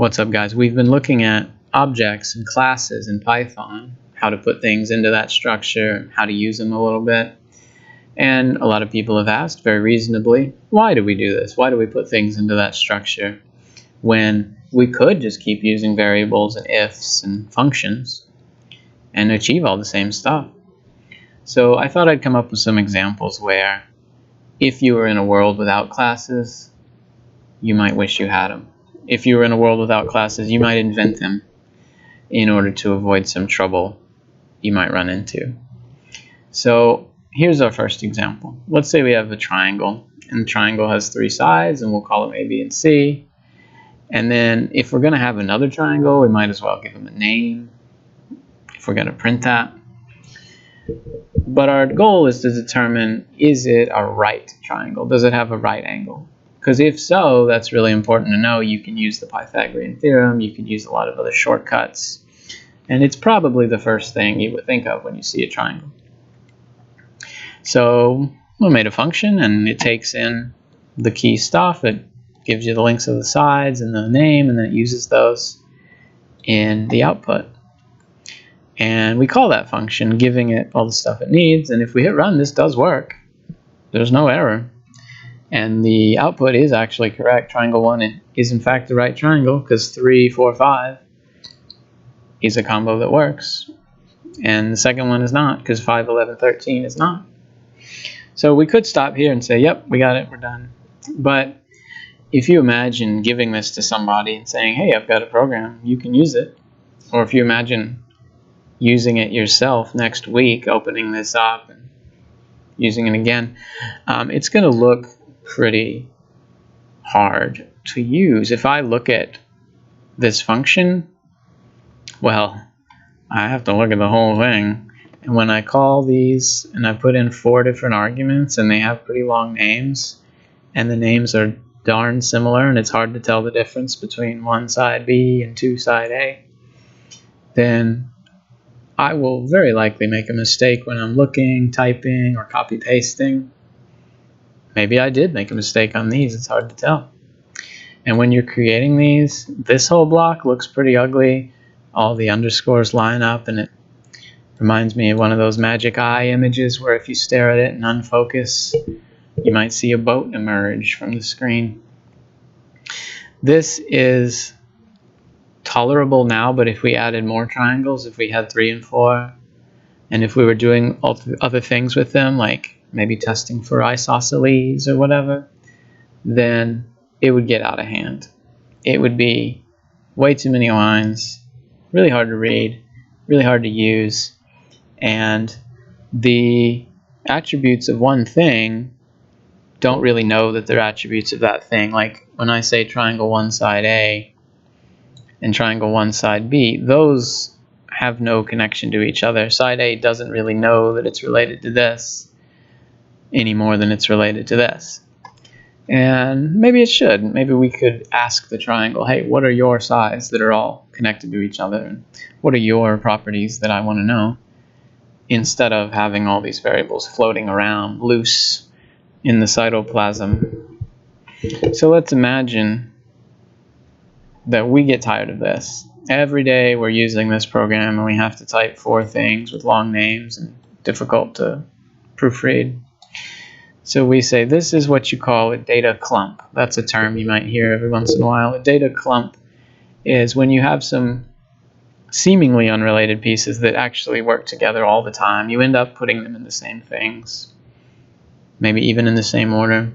What's up, guys? We've been looking at objects and classes in Python, how to put things into that structure, how to use them a little bit. And a lot of people have asked, very reasonably, why do we do this? Why do we put things into that structure when we could just keep using variables and ifs and functions and achieve all the same stuff? So I thought I'd come up with some examples where if you were in a world without classes, you might wish you had them. If you were in a world without classes, you might invent them in order to avoid some trouble you might run into. So here's our first example. Let's say we have a triangle, and the triangle has three sides, and we'll call them A, B, and C. And then if we're going to have another triangle, we might as well give them a name if we're going to print that. But our goal is to determine, is it a right triangle? Does it have a right angle? Because if so, that's really important to know. You can use the Pythagorean theorem, you can use a lot of other shortcuts, and it's probably the first thing you would think of when you see a triangle. So we made a function, and it takes in the key stuff. It gives you the links of the sides and the name, and then it uses those in the output. And we call that function, giving it all the stuff it needs, and if we hit run, this does work. There's no error. And the output is actually correct. Triangle 1 is in fact the right triangle because 3, 4, 5 is a combo that works. And the second one is not because 5, 11, 13 is not. So we could stop here and say, yep, we got it, we're done. But if you imagine giving this to somebody and saying, hey, I've got a program, you can use it. Or if you imagine using it yourself next week, opening this up and using it again, it's going to look pretty hard to use. If I look at this function, well, I have to look at the whole thing. And when I call these and I put in 4 different arguments and they have pretty long names and the names are darn similar and it's hard to tell the difference between 1 side B and 2 side A, then I will very likely make a mistake when I'm looking, typing, or copy pasting. Maybe I did make a mistake on these, it's hard to tell. And when you're creating these, this whole block looks pretty ugly. All the underscores line up, and it reminds me of one of those magic eye images where if you stare at it and unfocus, you might see a boat emerge from the screen. This is tolerable now, but if we added more triangles, if we had 3 and 4, and if we were doing other things with them, like maybe testing for isosceles or whatever, then it would get out of hand. It would be way too many lines, really hard to read, really hard to use, and the attributes of one thing don't really know that they're attributes of that thing. Like when I say triangle 1 side A and triangle 1 side B, those have no connection to each other. Side A doesn't really know that it's related to this any more than it's related to this. And maybe it should. Maybe we could ask the triangle, hey, what are your sides that are all connected to each other? And what are your properties that I want to know? Instead of having all these variables floating around loose in the cytoplasm. So let's imagine that we get tired of this. Every day we're using this program and we have to type 4 things with long names and difficult to proofread. So we say this is what you call a data clump. That's a term you might hear every once in a while. A data clump is when you have some seemingly unrelated pieces that actually work together all the time. You end up putting them in the same things, maybe even in the same order.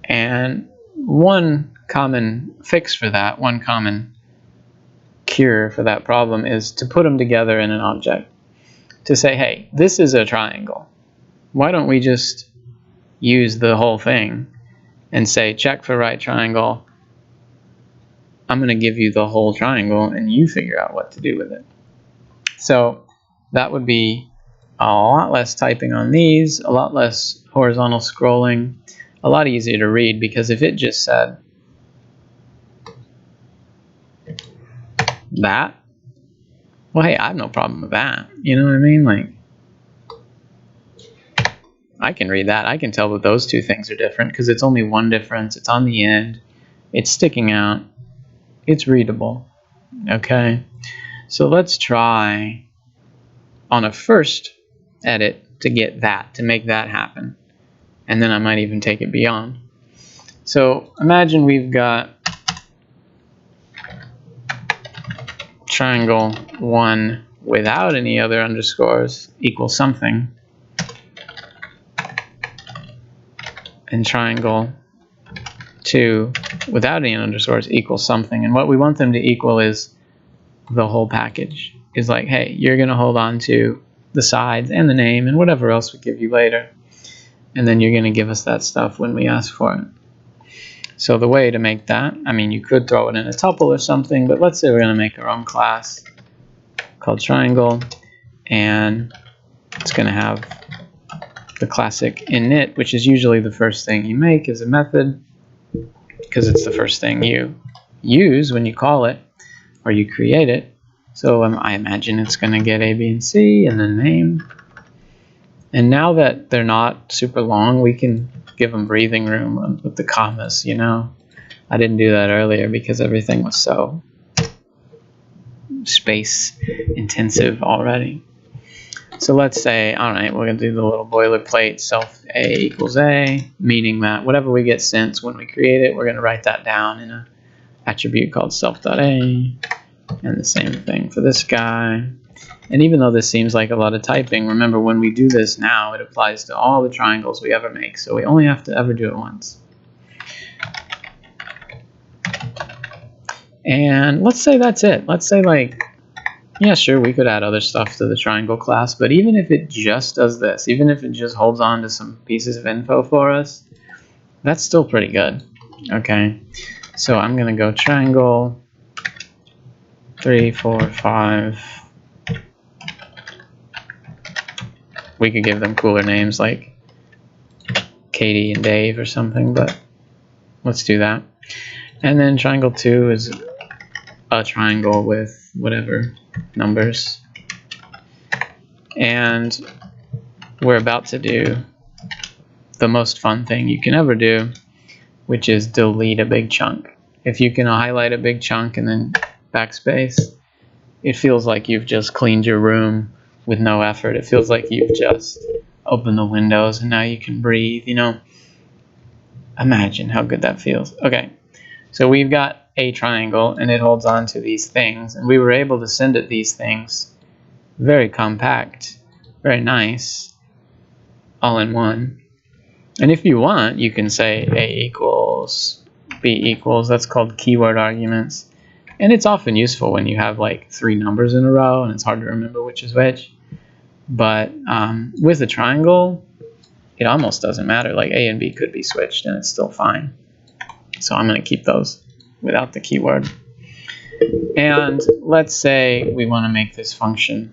And one common fix for that, one common cure for that problem is to put them together in an object. To say, hey, this is a triangle. Why don't we just use the whole thing and say, check for right triangle. I'm going to give you the whole triangle and you figure out what to do with it. So that would be a lot less typing on these, a lot less horizontal scrolling, a lot easier to read, because if it just said that, well, hey, I have no problem with that. You know what I mean? Like, I can read that. I can tell that those 2 things are different because it's only one difference. It's on the end. It's sticking out. it's readable. Okay, so let's try on a first edit to get that, to make that happen. And then I might even take it beyond. So imagine we've got triangle 1 without any other underscores equals something, and triangle 2 without any underscores equals something. And what we want them to equal is the whole package. Is like, hey, you're going to hold on to the sides and the name and whatever else we give you later. And then you're going to give us that stuff when we ask for it. So the way to make that, I mean, you could throw it in a tuple or something, but let's say we're going to make our own class called triangle, and it's going to have the classic init, which is usually the first thing you make as a method, because it's the first thing you use when you call it or you create it. So I imagine it's going to get A, B, and C, and then name. And now that they're not super long, we can give them breathing room with the commas, you know. I didn't do that earlier because everything was so space intensive already. So let's say, all right, we're going to do the little boilerplate self A equals A, meaning that whatever we get sent when we create it, we're going to write that down in an attribute called self.a. And the same thing for this guy. And even though this seems like a lot of typing, remember when we do this now, it applies to all the triangles we ever make. So we only have to ever do it once. And let's say that's it. Let's say, like, yeah, sure, we could add other stuff to the triangle class, but even if it just does this, even if it just holds on to some pieces of info for us, that's still pretty good. Okay, so I'm going to go triangle 3, 4, 5. We could give them cooler names like Katie and Dave or something, but let's do that. And then triangle 2 is a triangle with whatever numbers. And we're about to do the most fun thing you can ever do, which is delete a big chunk. If you can highlight a big chunk and then backspace, it feels like you've just cleaned your room with no effort. It feels like you've just opened the windows and now you can breathe, you know. Imagine how good that feels. Okay, so we've got a triangle and it holds on to these things, and we were able to send it these things very compact, very nice, all in one. And if you want, you can say A equals, B equals. That's called keyword arguments. And it's often useful when you have like 3 numbers in a row and it's hard to remember which is which. But with a triangle, it almost doesn't matter. Like A and B could be switched and it's still fine. So I'm going to keep those without the keyword. And let's say we want to make this function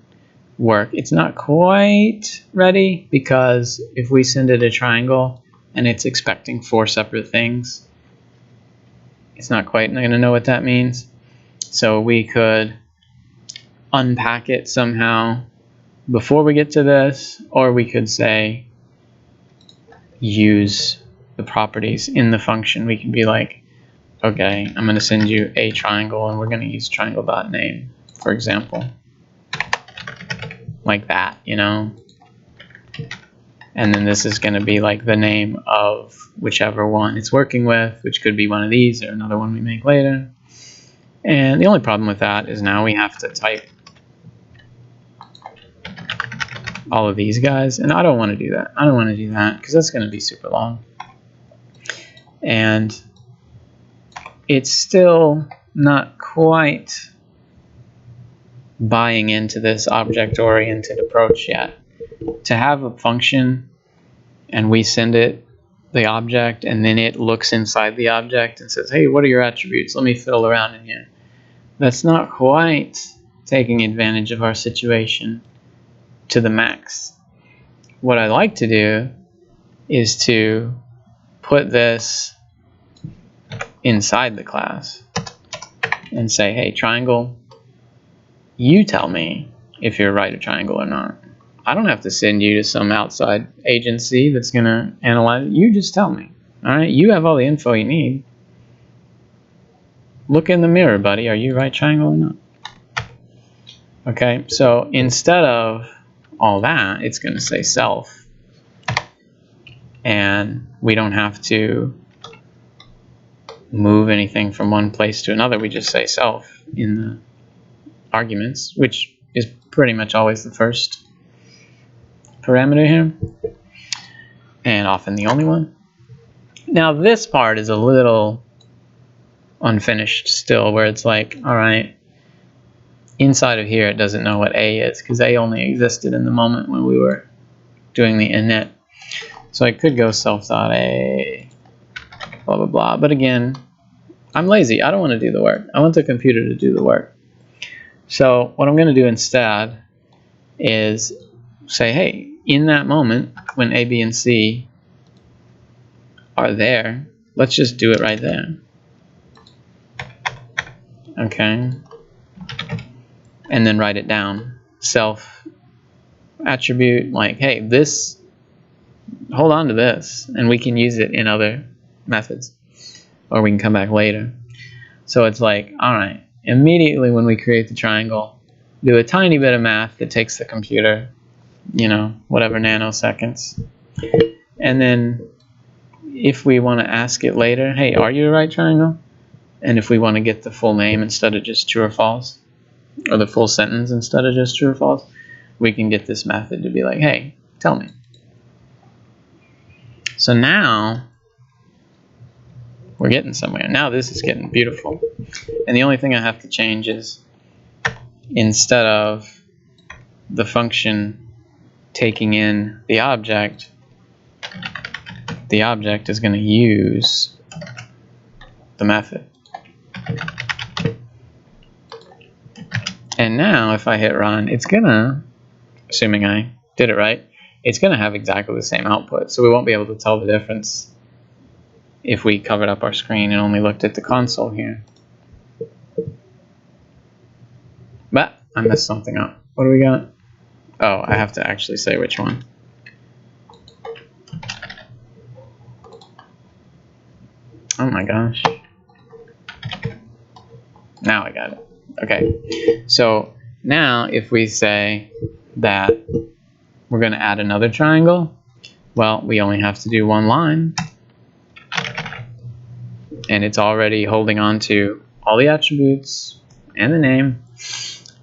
work. It's not quite ready because if we send it a triangle and it's expecting 4 separate things, it's not quite going to know what that means. So we could unpack it somehow before we get to this, or we could say use the properties in the function. We can be like, okay, I'm going to send you a triangle and we're going to use triangle.name, for example. Like that, you know. And then this is going to be like the name of whichever one it's working with, which could be one of these or another one we make later. And the only problem with that is now we have to type all of these guys, and I don't want to do that. I don't want to do that because that's going to be super long. And it's still not quite buying into this object-oriented approach yet. To have a function and we send it the object and then it looks inside the object and says, hey, what are your attributes? Let me fiddle around in here. That's not quite taking advantage of our situation to the max. What I like to do is to put this inside the class and say, hey, triangle, you tell me if you're right a triangle or not. I don't have to send you to some outside agency that's going to analyze it. You just tell me. All right, you have all the info you need. Look in the mirror, buddy. Are you right triangle or not? Okay, so instead of all that, it's going to say self. And we don't have to move anything from one place to another. We just say self in the arguments, which is pretty much always the first parameter here, and often the only one. Now this part is a little unfinished still, where it's like, all right, inside of here it doesn't know what A is, because A only existed in the moment when we were doing the init. So I could go self.a, blah, blah, blah. But again, I'm lazy. I don't want to do the work. I want the computer to do the work. So what I'm going to do instead is say, hey, in that moment when A, B, and C are there, let's just do it right there. Okay. And then write it down. Self attribute, like, hey, this, hold on to this, and we can use it in other methods, or we can come back later. So it's like, all right, immediately when we create the triangle, do a tiny bit of math that takes the computer, you know, whatever nanoseconds. And then if we want to ask it later, hey, are you a right triangle? And if we want to get the full name instead of just true or false, or the full sentence instead of just true or false, we can get this method to be like, hey, tell me. So now we're getting somewhere. Now this is getting beautiful. And the only thing I have to change is, instead of the function taking in the object is going to use the method. And now if I hit run, it's going to, assuming I did it right, it's going to have exactly the same output. So we won't be able to tell the difference if we covered up our screen and only looked at the console here. But I messed something up. What do we got? Oh, I have to actually say which one. Oh my gosh. Now I got it. Okay. So now if we say that we're going to add another triangle, well, we only have to do one line. And it's already holding on to all the attributes and the name.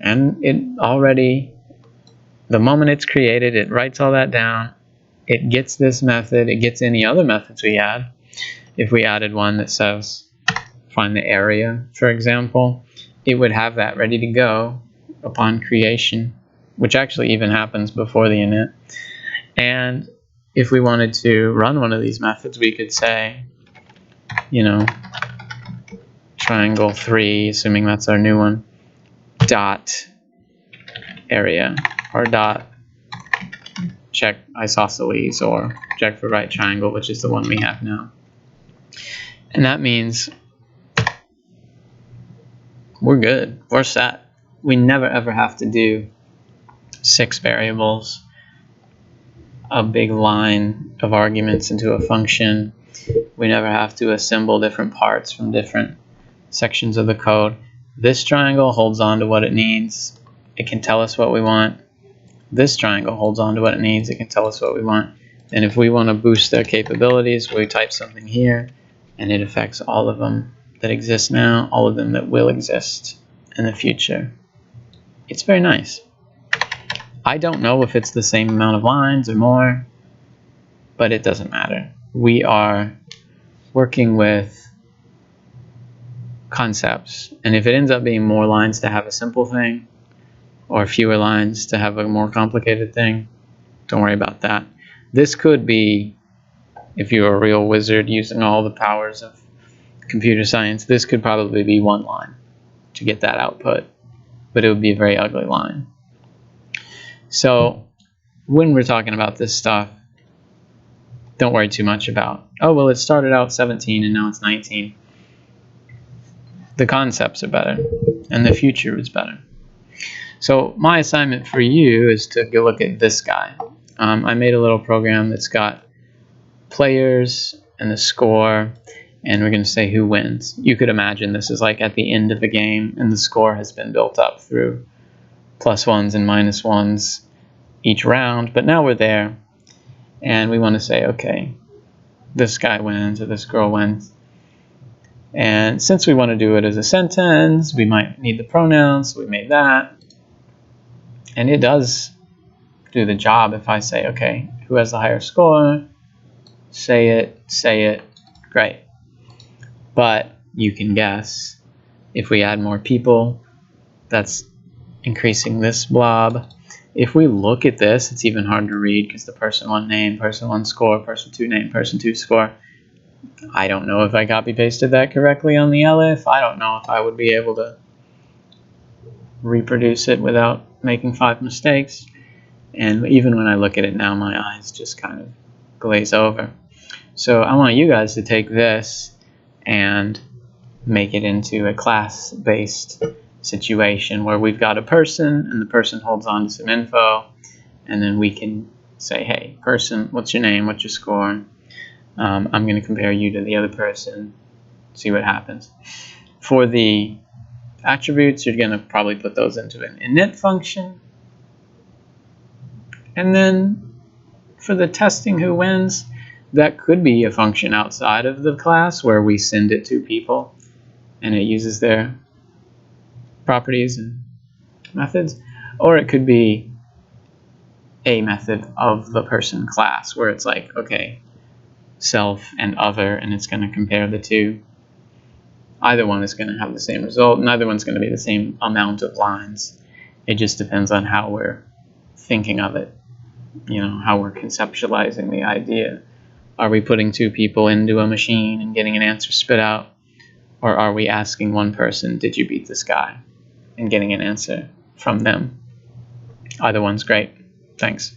And it already, the moment it's created, it writes all that down. It gets this method. It gets any other methods we add. If we added one that says find the area, for example, it would have that ready to go upon creation, which actually even happens before the init. And if we wanted to run one of these methods, we could say, you know, triangle 3, assuming that's our new one, dot area, or dot check isosceles, or check for right triangle, which is the one we have now. And that means we're good. We're set. We never ever have to do 6 variables, a big line of arguments into a function. We never have to assemble different parts from different sections of the code. This triangle holds on to what it needs. It can tell us what we want. This triangle holds on to what it needs. It can tell us what we want. And if we want to boost their capabilities, we type something here, and it affects all of them that exist now, all of them that will exist in the future. It's very nice. I don't know if it's the same amount of lines or more, but it doesn't matter. We are working with concepts, and if it ends up being more lines to have a simple thing, or fewer lines to have a more complicated thing, don't worry about that. This could be, if you're a real wizard using all the powers of computer science, this could probably be 1 line to get that output, but it would be a very ugly line. So when we're talking about this stuff, don't worry too much about, oh, well, it started out 17 and now it's 19. The concepts are better, and the future is better. So my assignment for you is to go look at this guy. I made a little program that's got players and the score, and we're going to say who wins. You could imagine this is like at the end of the game, and the score has been built up through +1s and -1s each round, but now we're there, and we want to say, okay, this guy wins or this girl wins. And since we want to do it as a sentence, we might need the pronouns, so we made that. And it does do the job if I say, okay, who has the higher score? Say it, great. But you can guess, if we add more people, that's increasing this blob. If we look at this, it's even hard to read because the person 1 name, person 1 score, person 2 name, person 2 score. I don't know if I copy pasted that correctly on the ELIF. I don't know if I would be able to reproduce it without making 5 mistakes. And even when I look at it now, my eyes just kind of glaze over. So I want you guys to take this and make it into a class-based situation where we've got a person and the person holds on to some info, and then we can say, hey, person, what's your name, what's your score? I'm going to compare you to the other person, see what happens. For the attributes, you're going to probably put those into an init function. And then for the testing who wins, that could be a function outside of the class where we send it to people and it uses their properties and methods. Or it could be a method of the person class where it's like, okay, self and other, and it's going to compare the two. Either one is going to have the same result. Neither one's going to be the same amount of lines. It just depends on how we're thinking of it, how we're conceptualizing the idea. Are we putting 2 people into a machine and getting an answer spit out? Or are we asking one person, did you beat this guy? And getting an answer from them. Either one's great. Thanks.